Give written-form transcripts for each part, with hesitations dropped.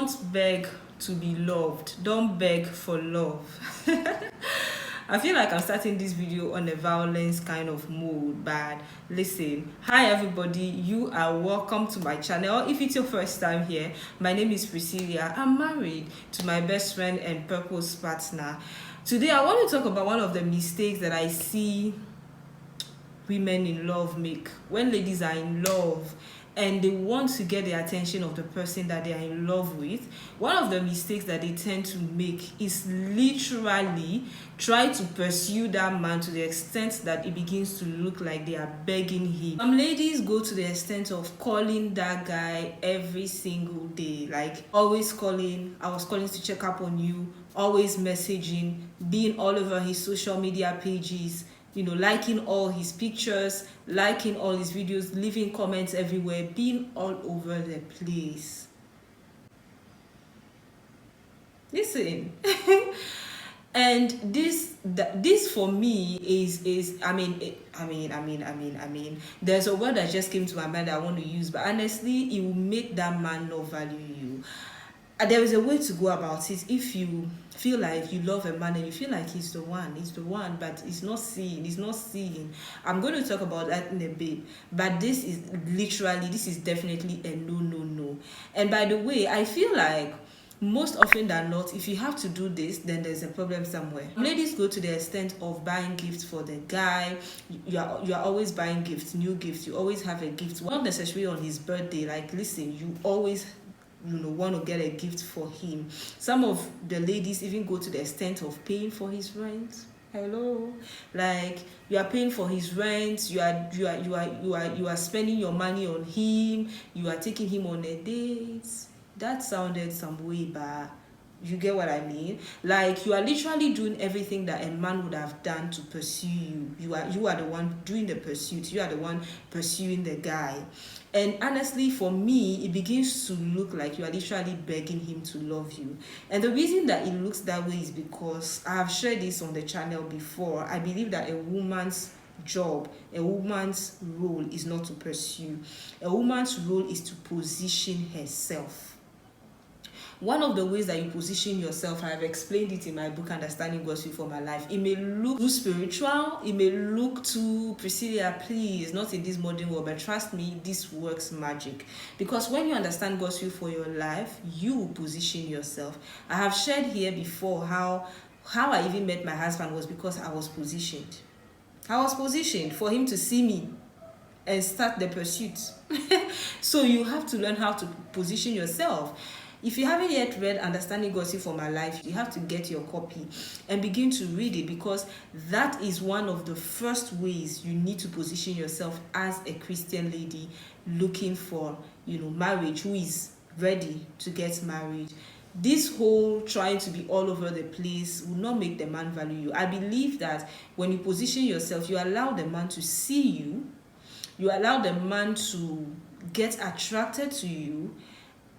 Don't beg to be loved. Don't beg for love. I feel like I'm starting this video on a violence kind of mode, but listen. Hi everybody, you are welcome to my channel. If it's your first time here, my name is Priscilla. I'm married to my best friend and purpose partner. Today I want to talk about one of the mistakes that I see women in love make. When ladies are in love and they want to get the attention of the person that they are in love with, one of the mistakes that they tend to make is literally try to pursue that man to the extent that it begins to look like they are begging him. Some ladies go to the extent of calling that guy every single day, like always calling. I was calling to check up on you, always messaging, being all over his social media pages, liking all his pictures, liking all his videos, leaving comments everywhere, being all over the place. Listen. And this for me is there's a word that just came to my mind that I want to use, but honestly it will make that man not value you. There is a way to go about it. If you feel like you love a man and you feel like he's the one, but he's not seeing. I'm going to talk about that in a bit, but this is definitely a no. And by the way, I feel like most often than not, if you have to do this, then there's a problem somewhere. Ladies go to the extent of buying gifts for the guy. You are always buying gifts, new gifts. You always have a gift, not necessarily on his birthday. Like, listen, you always want to get a gift for him. Some of the ladies even go to the extent of paying for his rent. Hello, like you are paying for his rent, you are spending your money on him, you are taking him on a date. That sounded some way bad. You get what I mean? Like, you are literally doing everything that a man would have done to pursue you. You are the one doing the pursuit. You are the one pursuing the guy. And honestly, for me, it begins to look like you are literally begging him to love you. And the reason that it looks that way is because I have shared this on the channel before. I believe that a woman's job, a woman's role is not to pursue. A woman's role is to position herself. One of the ways that you position yourself, I have explained it in my book, Understanding God's Will for My Life. It may look too spiritual, it may look too, Priscilla, please, not in this modern world, but trust me, this works magic. Because when you understand God's will for your life, you will position yourself. I have shared here before how I even met my husband was because I was positioned. I was positioned for him to see me and start the pursuit. So you have to learn how to position yourself. If you haven't yet read Understanding God's Will for My Life, you have to get your copy and begin to read it, because that is one of the first ways you need to position yourself as a Christian lady looking for, marriage, who is ready to get married. This whole trying to be all over the place will not make the man value you. I believe that when you position yourself, you allow the man to see you, you allow the man to get attracted to you,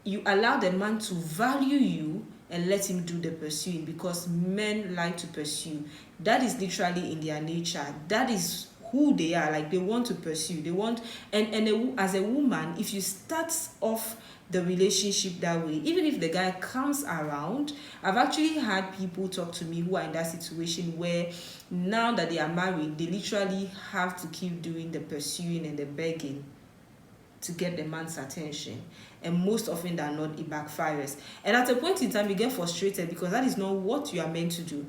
you allow the man to value you and let him do the pursuing, because men like to pursue. That is literally in their nature. That is who they are. Like, they want to pursue. They want, as a woman, if you start off the relationship that way, even if the guy comes around, I've actually had people talk to me who are in that situation where now that they are married, they literally have to keep doing the pursuing and the begging to get the man's attention, and most often than not it backfires, and at a point in time you get frustrated because that is not what you are meant to do.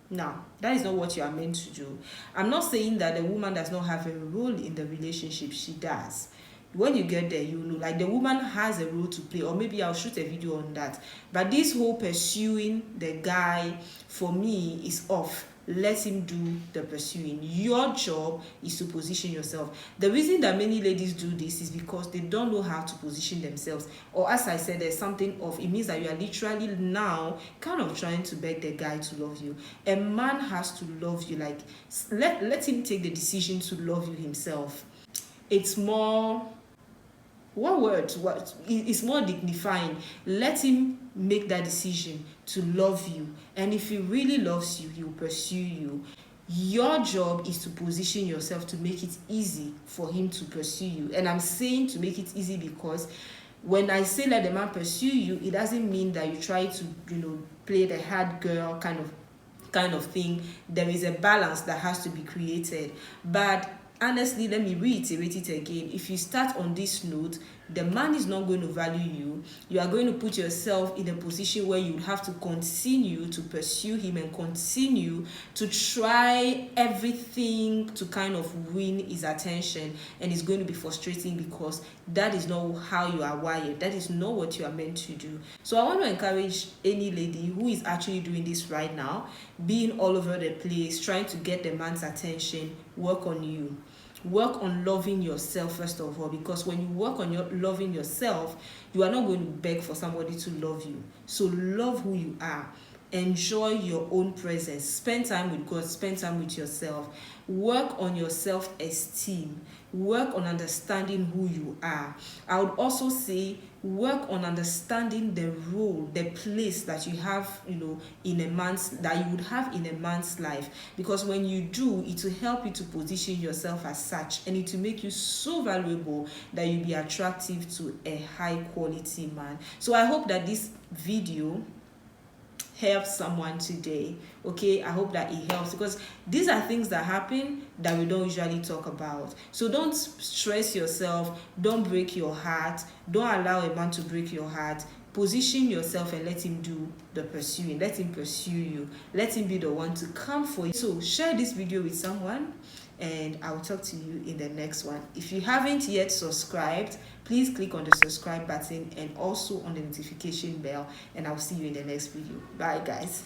Now, that is not what you are meant to do. I'm not saying that the woman does not have a role in the relationship. She does. When you get there, you know, like, the woman has a role to play, or maybe I'll shoot a video on that. But this whole pursuing the guy, for me, is off. Let him do the pursuing. Your job is to position yourself. The reason that many ladies do this is because they don't know how to position themselves, or, as I said, there's something of it means that you are literally now kind of trying to beg the guy to love you. A man has to love you. Like, let him take the decision to love you himself. It's more, it's more dignifying. Let him make that decision to love you, and if he really loves you, he will pursue you. Your job is to position yourself to make it easy for him to pursue you. And I'm saying to make it easy because When I say let the man pursue you, it doesn't mean that you try to, play the hard girl kind of thing. There is a balance that has to be created. But honestly, let me reiterate it again. If you start on this note, the man is not going to value you. You are going to put yourself in a position where you have to continue to pursue him and continue to try everything to kind of win his attention, and it's going to be frustrating because that is not how you are wired. That is not what you are meant to do. So I want to encourage any lady who is actually doing this right now, being all over the place, trying to get the man's attention. Work on you. Work on loving yourself first of all, because when you work on your loving yourself, you are not going to beg for somebody to love you. So love who you are. Enjoy your own presence. Spend time with God. Spend time with yourself. Work on your self-esteem. Work on understanding who you are. I would also say work on understanding the role, the place that you have, in a man's, that you would have in a man's life. Because when you do, it will help you to position yourself as such, and it will make you so valuable that you'll be attractive to a high quality man. So I hope that this video help someone today. Okay, I hope that it helps, because these are things that happen that we don't usually talk about. So don't stress yourself, don't break your heart, don't allow a man to break your heart. Position yourself and let him do the pursuing. Let him pursue you. Let him be the one to come for you. So share this video with someone, and I'll talk to you in the next one. If you haven't yet subscribed, please click on the subscribe button and also on the notification bell, and I'll see you in the next video. Bye guys.